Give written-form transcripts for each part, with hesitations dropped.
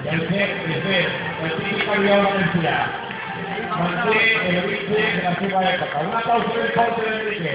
Y el típico Río Valencia. Manté el origen de la antigua época. Un aplauso del corte de Enrique.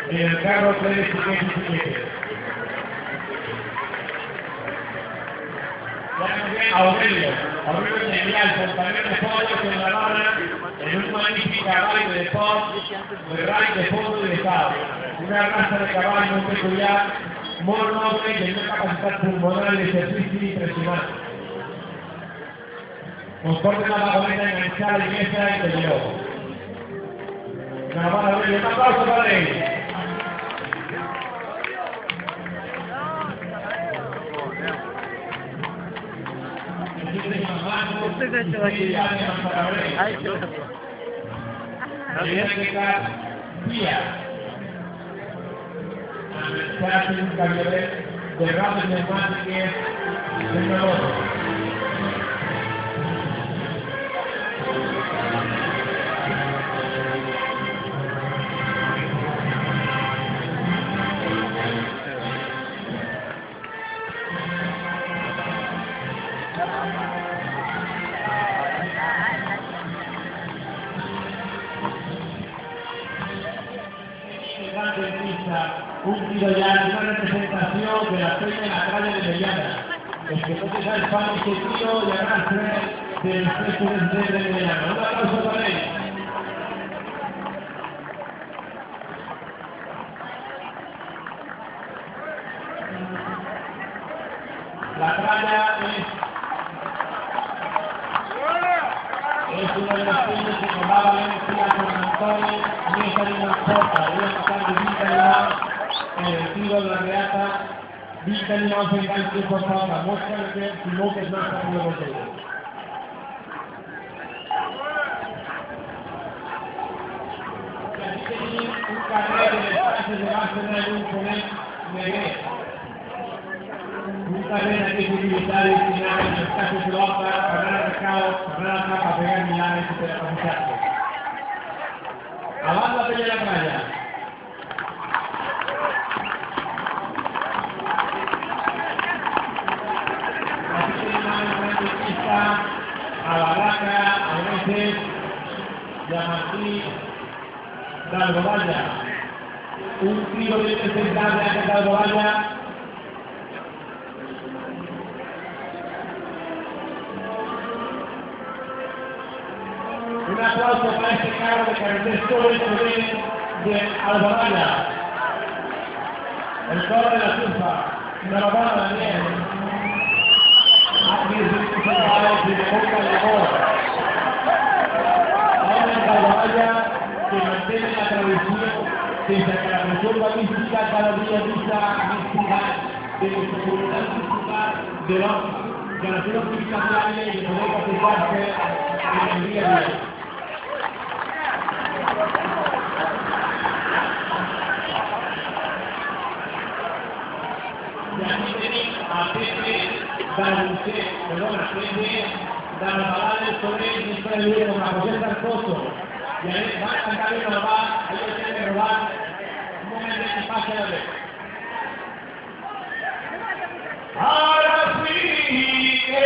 En el carro 317. Aurelio Genial, compañero de fondo con la barra en un magnífico caballo de pop, de rally de fondo y de estado. Una raza de caballo muy peculiar, muy noble y de una capacidad pulmonar de ejercicio impresionante. Transporte la vagoneta enganchada y mesa interior. Una barra de un aplauso para él. Un cabriolet de ramas neumáticas de nuevo. Un tiro ya, una representación de la feria en la calle de Mediana. Los que no tengan fan de este tiro y hagan ser del sexo de Mediana. Un aplauso para él. La tralla es uno de los tiros que tomaba Valencia con San Antoni, ni esa ni una Horta, voy a pasar de Vita en el tiro de la reata, Vita y vamos a llegar el tiempo a la muestra de que Simón es más rápido que ellos. Y así tenía un carrero de espacios de Barcelona y un poner Negré. Un carrera que es utilizar y final en el caso de Horta, carrera de mercado, carrera acá para pegar milanes y terapizarse. Abajo la pelea de la playa. A Barraca, a veces, y a Martí, de Albuixech. Un tiro de presentable a Albuixech. Un aplauso para este carro de carretera todo el poder de Albuixech. El toro de la surfa, una llamada también. Aquí es un caballo de boca de amor. Ahora en Albuixech que mantiene la tradición desde que la reserva mística cada día visa mística de nuestra comunidad mística de la nación cristiana y de poder participarse en el día a día. Y aquí tenéis a Pepe Albuixech, perdona, Pepe Albuixech sobre el ministro de Luis con la José Sarcoso. Y ahí van a cantar y robar, ellos tienen que robar un momento que pase a ver. Ahora sí que